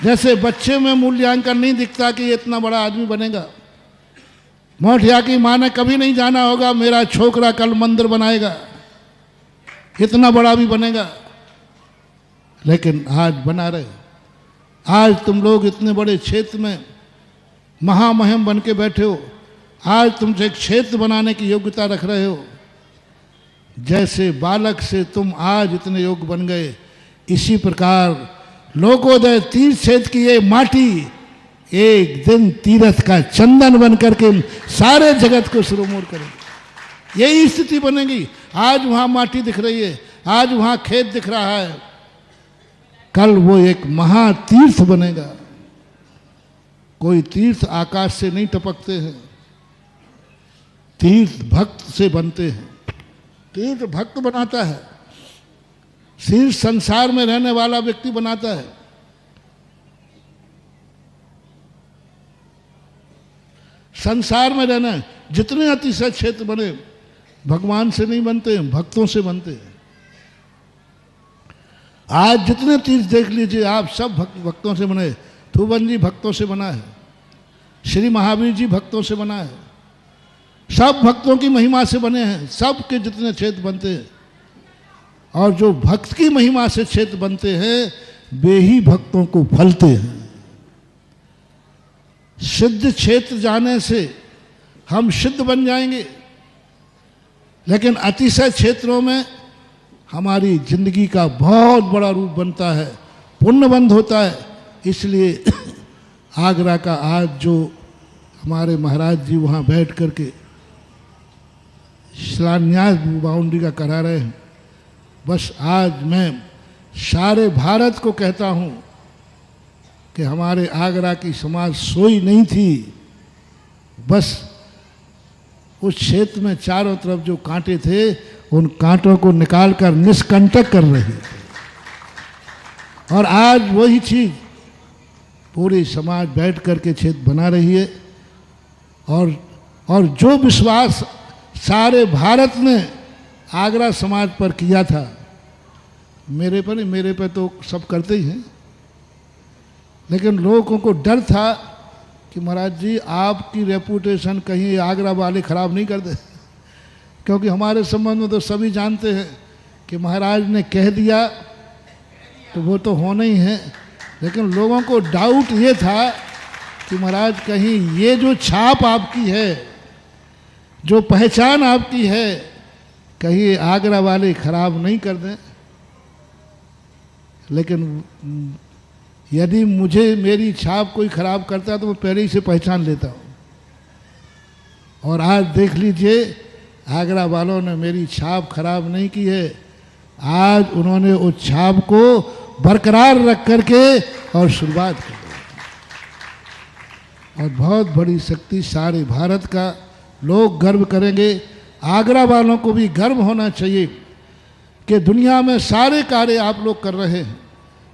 जैसे बच्चे में मूल्यांकन नहीं दिखता कि ये इतना बड़ा आदमी बनेगा। मोठिया की माँ ने कभी नहीं जाना होगा मेरा छोकरा कल मंदिर बनाएगा, इतना बड़ा भी बनेगा, लेकिन आज बना रहे। आज तुम लोग इतने बड़े क्षेत्र में महामहिम बन के बैठे हो, आज तुमसे एक क्षेत्र बनाने की योग्यता रख रहे हो। जैसे बालक से तुम आज इतने योग्य बन गए, इसी प्रकार लोकोदय तीर्थ क्षेत्र की ये माटी एक दिन तीर्थ का चंदन बन करके सारे जगत को सुरमूर करेगी। यही स्थिति बनेगी। आज वहां माटी दिख रही है, आज वहां खेत दिख रहा है, कल वो एक महातीर्थ बनेगा। कोई तीर्थ आकाश से नहीं टपकते हैं, तीर्थ भक्त से बनते हैं। तीर्थ भक्त बनाता है, सिर्फ संसार में रहने वाला व्यक्ति बनाता है। संसार में रहना, जितने अतिशय क्षेत्र बने भगवान से नहीं बनते हैं, भक्तों से बनते हैं। आज जितने तीर्थ देख लीजिए आप, सब भक्तों से बने। थुवन जी भक्तों से बना है, श्री महावीर जी भक्तों से बना है, सब भक्तों की महिमा से बने हैं। सब के जितने क्षेत्र बनते हैं, और जो भक्त की महिमा से क्षेत्र बनते हैं वे ही भक्तों को फलते हैं। सिद्ध क्षेत्र जाने से हम सिद्ध बन जाएंगे, लेकिन अतिशय क्षेत्रों में हमारी जिंदगी का बहुत बड़ा रूप बनता है, पुण्यबंध होता है। इसलिए आगरा का आज जो हमारे महाराज जी वहाँ बैठ करके शिलान्यास बाउंड्री का करा रहे हैं, बस आज मैं सारे भारत को कहता हूँ कि हमारे आगरा की समाज सोई नहीं थी। बस उस क्षेत्र में चारों तरफ जो कांटे थे उन कांटों को निकालकर निष्कंटक कर रही थी, और आज वही चीज पूरी समाज बैठ करके क्षेत्र बना रही है। और जो विश्वास सारे भारत ने आगरा समाज पर किया था, मेरे पर नहीं, मेरे पर तो सब करते ही हैं, लेकिन लोगों को डर था कि महाराज जी आपकी रेपुटेशन कहीं आगरा वाले खराब नहीं कर दे, क्योंकि हमारे संबंध में तो सभी जानते हैं कि महाराज ने कह दिया तो वो तो होना ही है। लेकिन लोगों को डाउट ये था कि महाराज कहीं ये जो छाप आपकी है, जो पहचान आपकी है, कहीं आगरा वाले खराब नहीं कर दें। लेकिन यदि मुझे मेरी छाप कोई खराब करता है तो मैं पहले ही से पहचान लेता हूँ। और आज देख लीजिए आगरा वालों ने मेरी छाप खराब नहीं की है, आज उन्होंने उस छाप को बरकरार रख करके और शुरुआत की। और बहुत बड़ी शक्ति सारे भारत का लोग गर्व करेंगे। आगरा वालों को भी गर्व होना चाहिए कि दुनिया में सारे कार्य आप लोग कर रहे हैं।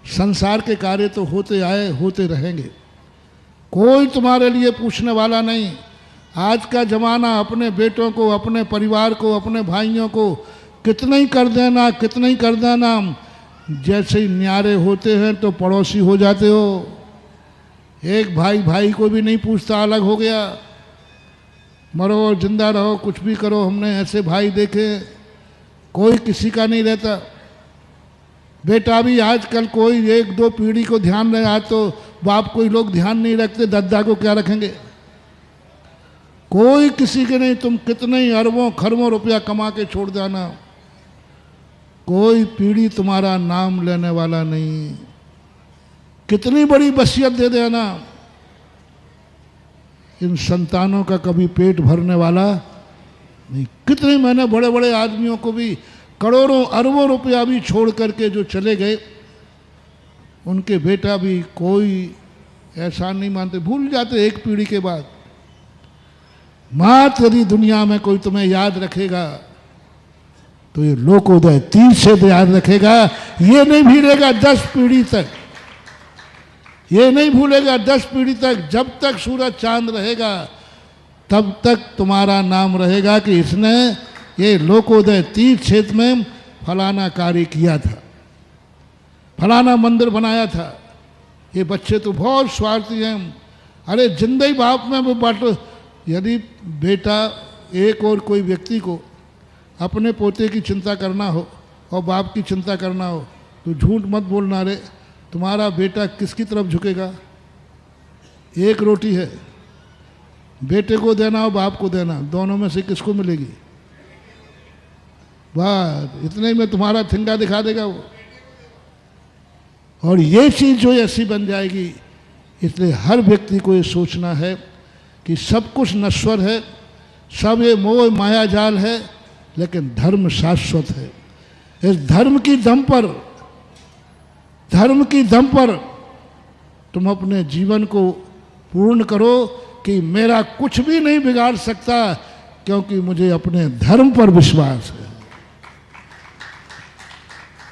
संसार के कार्य तो होते आए, होते रहेंगे, कोई तुम्हारे लिए पूछने वाला नहीं। आज का जमाना अपने बेटों को, अपने परिवार को, अपने भाइयों को कितना ही कर देना, कितना ही कर देना, जैसे ही न्यारे होते हैं तो पड़ोसी हो जाते हो। एक भाई भाई को भी नहीं पूछता, अलग हो गया। मरो जिंदा रहो कुछ भी करो, हमने ऐसे भाई देखे, कोई किसी का नहीं रहता। बेटा भी आजकल कोई एक दो पीढ़ी को ध्यान रहे, आज तो बाप को ही लोग ध्यान नहीं रखते, दादा को क्या रखेंगे। कोई किसी के नहीं, तुम कितने ही अरबों खरबों रुपया कमा के छोड़ देना, कोई पीढ़ी तुम्हारा नाम लेने वाला नहीं। कितनी बड़ी वसीयत दे देना, इन संतानों का कभी पेट भरने वाला नहीं। कितने मैंने बड़े बड़े आदमियों को भी करोड़ों अरबों रुपया भी छोड़ करके जो चले गए, उनके बेटा भी कोई ऐसा नहीं मानते, भूल जाते एक पीढ़ी के बाद। मात्र यदि दुनिया में कोई तुम्हें याद रखेगा तो ये लोकोदय तीर्थ क्षेत्र याद रखेगा। ये नहीं भूलेगा 10 पीढ़ी तक, ये नहीं भूलेगा 10 पीढ़ी तक। जब तक सूरज चांद रहेगा तब तक तुम्हारा नाम रहेगा कि इसने ये लोकोदय तीर्थ क्षेत्र में फलाना कार्य किया था, फलाना मंदिर बनाया था। ये बच्चे तो बहुत स्वार्थी हैं। अरे जिंदगी बाप में वो बांटो। यदि बेटा एक और कोई व्यक्ति को अपने पोते की चिंता करना हो और बाप की चिंता करना हो तो झूठ मत बोलना रे, तुम्हारा बेटा किसकी तरफ झुकेगा? एक रोटी है, बेटे को देना हो बाप को देना, दोनों में से किसको मिलेगी? बस इतने में तुम्हारा ठिंगा दिखा देगा वो। और ये चीज़ जो ऐसी बन जाएगी, इसलिए हर व्यक्ति को ये सोचना है कि सब कुछ नश्वर है, सब ये मोह माया जाल है, लेकिन धर्म शाश्वत है। इस धर्म की दम पर तुम अपने जीवन को पूर्ण करो कि मेरा कुछ भी नहीं बिगाड़ सकता, क्योंकि मुझे अपने धर्म पर विश्वास है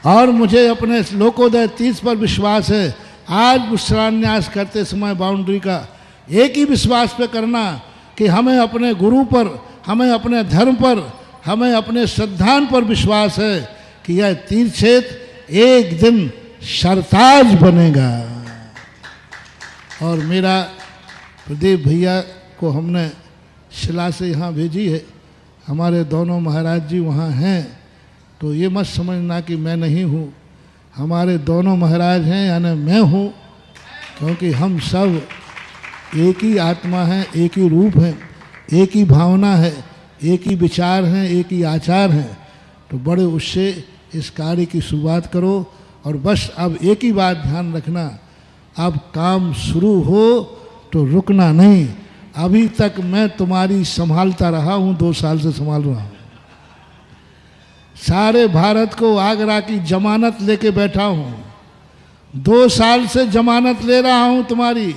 और मुझे अपने लोकोदय 30 पर विश्वास है। आज शिलान्यास करते समय बाउंड्री का एक ही विश्वास पे करना कि हमें अपने गुरु पर, हमें अपने धर्म पर, हमें अपने सिद्धांत पर विश्वास है कि यह तीर्थ क्षेत्र एक दिन सरताज बनेगा। और मेरा प्रदीप भैया को हमने शिला से यहाँ भेजी है, हमारे दोनों महाराज जी वहाँ हैं, तो ये मत समझना कि मैं नहीं हूँ, हमारे दोनों महाराज हैं यानी मैं हूँ, क्योंकि हम सब एक ही आत्मा हैं, एक ही रूप हैं, एक ही भावना है, एक ही विचार हैं, एक ही आचार हैं। तो बड़े उससे इस कार्य की शुरुआत करो। और बस अब एक ही बात ध्यान रखना, अब काम शुरू हो तो रुकना नहीं। अभी तक मैं तुम्हारी संभालता रहा हूँ, 2 साल से संभाल रहा हूँ। सारे भारत को आगरा की जमानत लेके बैठा हूँ, 2 साल से जमानत ले रहा हूँ तुम्हारी।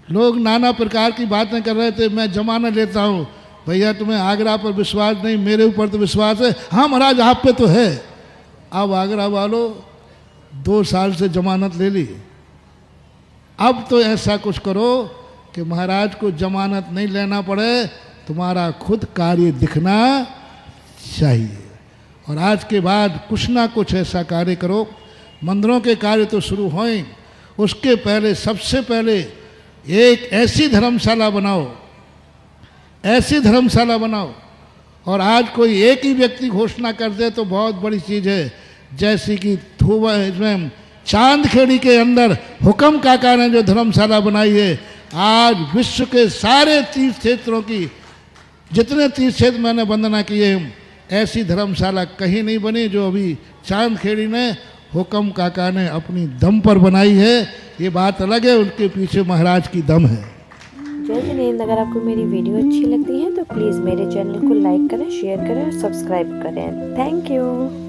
लोग नाना प्रकार की बातें कर रहे थे, मैं जमानत लेता हूँ। भैया तुम्हें आगरा पर विश्वास नहीं, मेरे ऊपर तो विश्वास है। हाँ महाराज आप पे तो है। अब आगरा वालों 2 साल से जमानत ले ली, अब तो ऐसा कुछ करो कि महाराज को जमानत नहीं लेना पड़े, तुम्हारा खुद कार्य दिखना चाहिए। और आज के बाद कुछ ना कुछ ऐसा कार्य करो। मंदिरों के कार्य तो शुरू हों, उसके पहले सबसे पहले एक ऐसी धर्मशाला बनाओ, ऐसी धर्मशाला बनाओ। और आज कोई एक ही व्यक्ति घोषणा कर दे तो बहुत बड़ी चीज़ है, जैसे कि थुवा इसमें चांदखेड़ी के अंदर हुक्म काका ने जो धर्मशाला बनाई है, आज विश्व के सारे तीर्थ क्षेत्रों की जितने तीर्थ क्षेत्र मैंने वंदना किए हैं, ऐसी धर्मशाला कहीं नहीं बनी जो अभी चांदखेड़ी ने हुक्म काका ने अपनी दम पर बनाई है। ये बात अलग है, उनके पीछे महाराज की दम है। जय जिनेंद्र। अगर आपको मेरी वीडियो अच्छी लगती है तो प्लीज़ मेरे चैनल को लाइक करें, शेयर करें और सब्सक्राइब करें। Thank you.